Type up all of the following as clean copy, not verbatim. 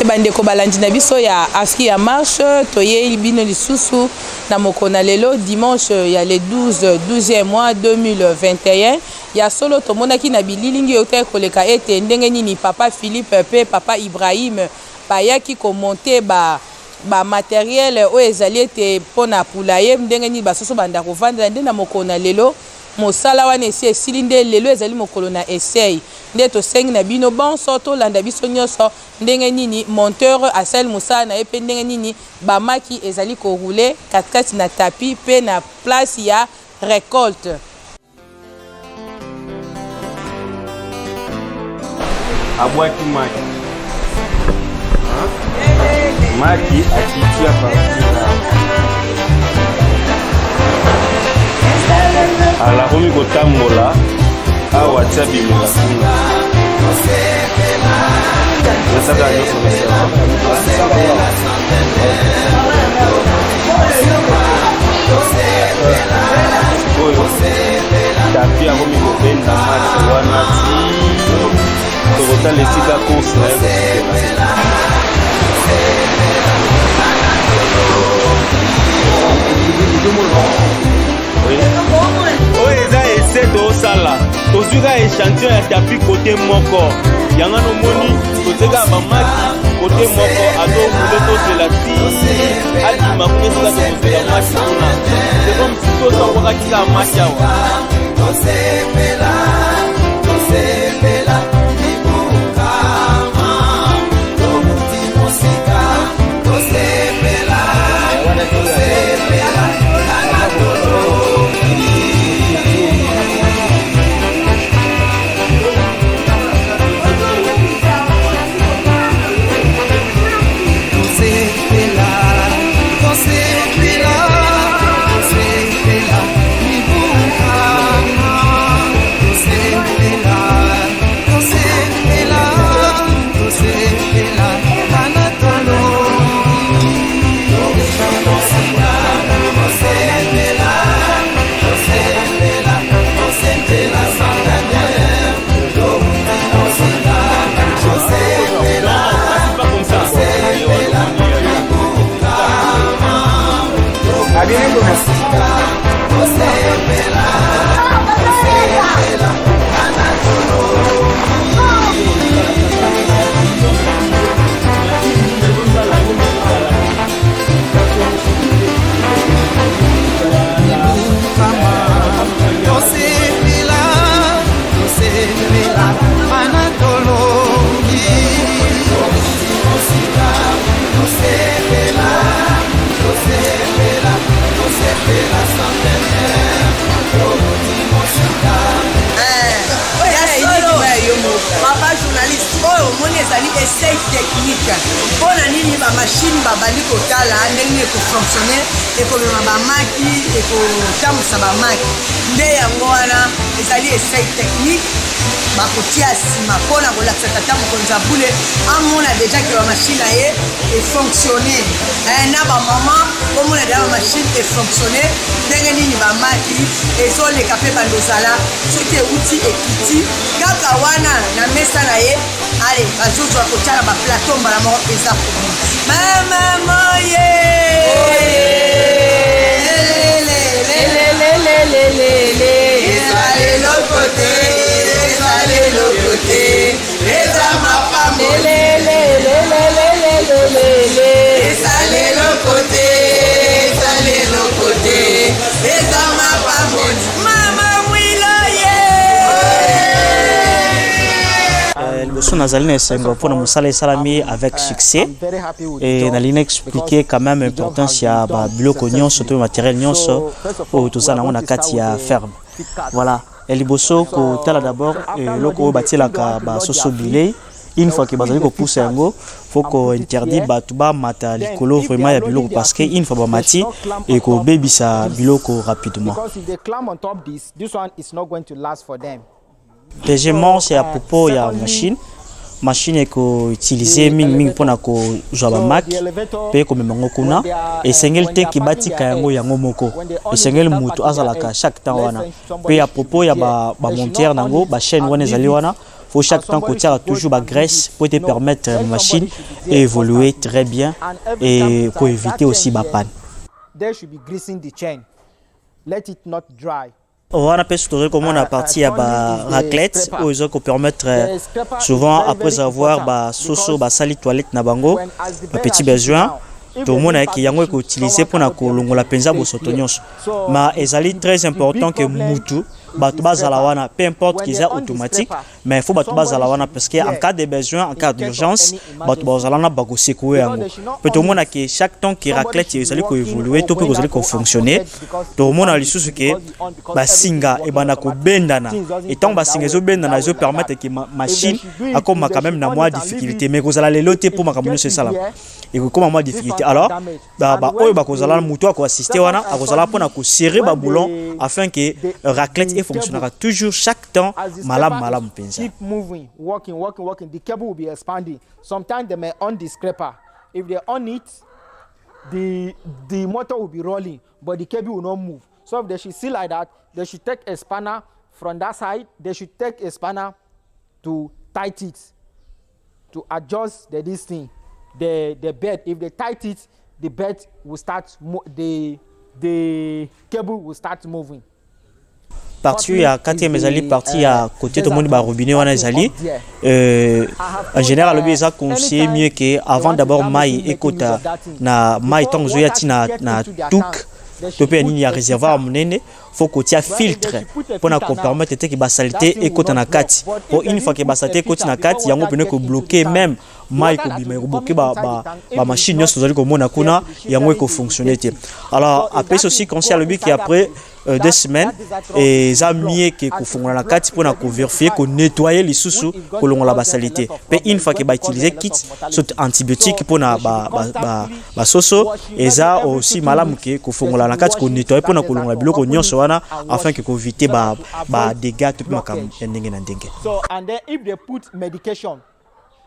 bandeko balandi na biso ya Afrique ya marche toye bino lisusu na mokona lelo dimanche ya le 12e mois 2021 ya solo tomonaki na bililingi yote koleka ete ndenge nini papa Philippe pe papa Ibrahim bayaki komonte ba matériel o ezali ete pona poulailler ndenge nini basoso banda kovanda nde na mokona lelo mosala wana esi esili nde lelo ezali mokolo na essai nde tosengi na bino bon soto landa biso nyonso ndenge nini monteur asali mosala na ye mpe ndenge nini bamaki ezali koroule katikati na tapi mpe na place ya récolte. Abwaki maki maki akitia pakila ala komi kotambola awa tia bimela kuna nasaka nyonso oyo tapi akomi kobenda maki wana tokotala esika course na ye oyo eza ese tosala tozuka échantillon ya tapi kote moko yanga nomoni tozeka bamaki kote moko azomule tozela ti adima kuna esika tokozela maki kuna sekom tosambwakakisa maki awa essai technique pour nini ba machine ba bali kotala ndenge ko fonctionner et ko na ba maki et ko tamusa ba maki nde yango wana ezali essai technique ba kotia sima pona ko la tata mo konza bule amona déjà que la machine est fonctionner na ba maman comme on a la machine est fonctionner ndenge nini ba maki ezo le kapé ba lozala soki outil ekiti kaka wana na mesa na ye. Allez, bazozo à côté la plateau mbala mort pesa pour maman allez l'autre côté les dames à femme allez l'autre côté les dames à femme liboso nazali na esengo mpona mosala esalami avec succès et nalingi expliquer quand même importance ya babiloko nyonso to matériel nyonso oyo tozala nango na kati ya ferme. Voilà, liboso kotala d'abord eloko oyo batielaka basoso bilei une fois que bazali kopousa yango faut ko interdire bato bamata likolo vraiment ya biloko parce que une fois bamati et kobebisa biloko rapidement. Deuxièmement, c'est à propos de la machine qu'on utilise ming pour na ko joba mak pe ko memango kuna et sengel te ki bati kayango yango moko et sengel mutu azalaka chaque temps wana pe à propos ya ba monteur nango ba chaîne wana ezali wana faut chaque temps que tu as toujours la graisse pour te permettre la machine et évoluer très bien et pour éviter aussi la panne. There should be greasing the chain. Let it not dry. On a pu comment on a parti à la raclette où ils ont permettre souvent après avoir soso sali toilette na bango petit besoin tout le monde a qui yango utilisé pour na kolongola penza bosotonyoso mais ezali très important que mutu bato bazala wana peu importe qu'ils soient automatique mais il faut bato bazala wana parce que en cas de besoin en cas d'urgence bato bazala na bako secouer yango peut tout le monde que chaque temps qui raclette ezali ko évoluer tout peut ezali ko fonctionner tout le monde a lisusu que basinga et bana ko bendana et tant basinga zo bendana zo permettre que machine akoma quand même na moins difficulté mais kozala leloté pour makambo c'est ça là et comme moins difficulté alors oyo bakozala mutu ko assister wana akozala pona ko serrer ba boulon afin que raclette fonctionnera toujours chaque temps malam penza. Keep moving, working. The cable will be expanding. Sometimes they may on the scraper. If they on it, the motor will be rolling, but the cable will not move. So if they should see like that, they should take a spanner from that side. They should take a spanner to tight it, to adjust this thing, the bed. If they tight it, the bed will start. The cable will start moving. Parti à 4e ezali parti à côté tout le monde ba robinet wana ezali en général le bisa conseiller mieux que avant d'abord mai ekota na mai tant zoya tina na tuk to pe nini ya réservoir monene faut que tu filtre pour na ko permettre que ba saleté ekota na kati pour une fois que ba saleté ekota na kati yango pene ko bloquer même mai ko bima bloquer ba machine nyos zali ko mona kuna yango ko fonctionner te alors après aussi conseiller le but qui après 2 semaines et ça mieux que ko fongola na kati pour na ko vérifier ko nettoyer les sous ko longola ba saleté pe une fois que ba utiliser kit soit antibiotique pour na ba soso et ça aussi malamu ke ko fongola na kati ko nettoyer pour na ko longola biloko nyonso wana afin que ko éviter ba dégâts tout makam ndenge na ndenge. So and then if they put medication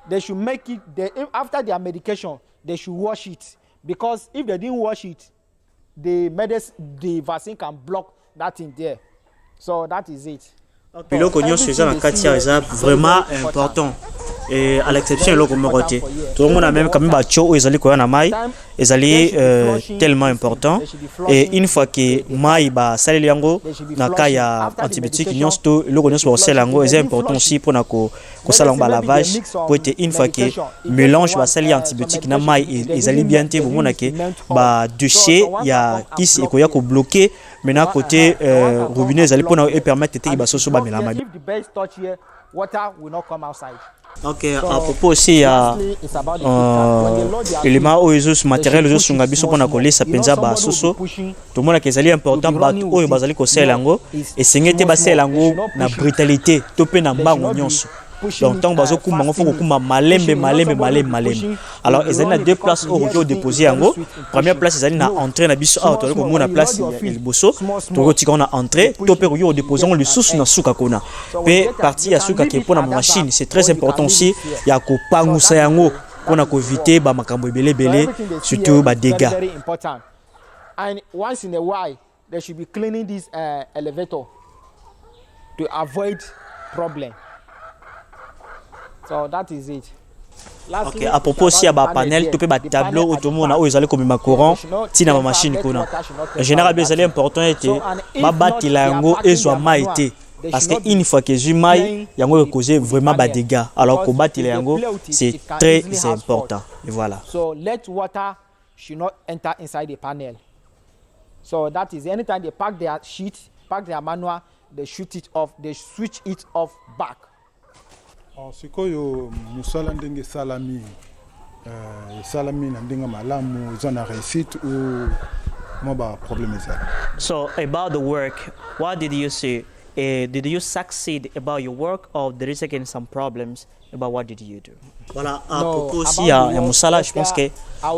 they should make it after their medication they should wash it because if they didn't wash it the vaccine can block that in there. So that is it. Biloko nyonso eza na kati ya eza vraiment important et à l'exception de l'autre côté tout le monde a même quand même bacho ezali ko na mai ezali tellement important et une fois que mai ba saleli yango na ka ya antibiotique nyonso to loko nyonso ba sala yango est important aussi pour na ko sala ba lavage pour être une fois que mélange ba sali antibiotique na mai ezali bien te vous que ba déchet ya kisi eko ya ko bloquer maintenant côté robinet ezali pour na permettre te ba soso ba melama. If the base touch here, water will not come outside. Ok, à propos aussi il y a élément où les matériels les sont gabi pour na coller ça penza ba soso tout le monde qui est important ba oyo bazali ko selango et sengete ba selango na brutalité to pe na mbango nyonso donc tant bazo kuma faut kuma malembe alors ils ont deux places au qui déposer yango première place ils na entrée na biso auto ko mona place il bosso to tika on a entrée to pe ko déposer le sous na suka kona pe partie ya suka qui pour na machine c'est très important aussi ya ko pangusa yango pour na ko éviter ba makambo belé surtout ba dégâts. And once in a while they should be cleaning this elevator to avoid problem. So that is it. Ok, à propos aussi à ba panel, tu peux ba tableau automobile na où ils allaient comme ma courant, tina ma machine kuna. En général, bien c'est important était ba batila yango ezwa maité parce que une fois que j'ai mai yango causer vraiment ba dégâts. Alors que batila yango c'est très important. Et voilà. So let water should not enter inside the panel. So that is anytime they pack their sheet, pack their manual, they shoot it off, they switch it off back. Sikoyo musala ndenge salami salami na ndenge malamu zona réussite ou moba problème ça. So about the work, what did you see? Did you succeed about your work or there is again some problems about what did you do? Voilà, à propos aussi à musala, je pense que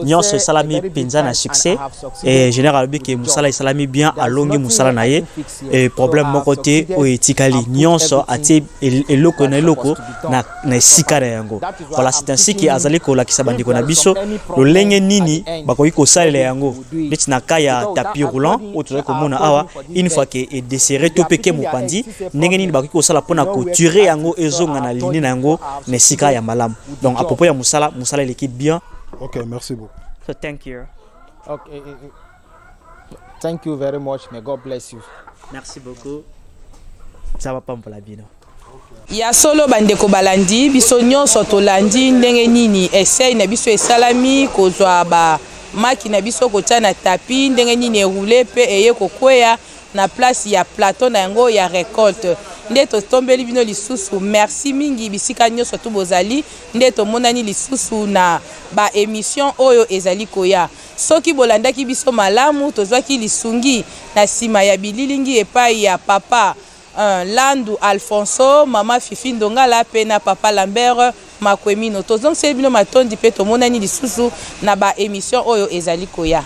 nyonso salami penza na succès et général bi ke musala salami bien alongi musala na ye et problème mon côté o etikali nyonso ati eloko na eloko na sikara yango. Voilà, c'est ainsi que azali ko lakisa bandiko na biso lolenge nini bakoki ko salela yango ndeti na kaya tapis roulant autour ko mona awa une fois que est desserré to peke mopandi ndenge nini bakoki ko sala pona ko tuer yango ezonga na ligne na yango na sika ya malam. Donc à propos ya musala l'équipe bien. OK, merci beaucoup. So thank you. Okay. Thank you very much. May God bless you. Merci beaucoup. Ça va pas pour la bino. Ya solo bandeko balandi biso nyonso tolandi ndenge nini essaye na biso esalami kozwa ba maki na biso kotia na tapis ndenge nini roulé pe eye kokweya na place ya plateau na yango ya récolte nde totombeli bino lisusu. Merci mingi bisika nyonso to bozali nde tomonani lisusu na ba émission oyo ezali koya. Soki bolandaki biso malamu tozwaki lisungi na sima ya bililingi epai ya papa Landu Alfonso, Mama Fifi Ndongala pe na Papa Lambert Makwemino. Tozong se bino matondi pe tomonani lisusu na ba émission oyo ezali koya.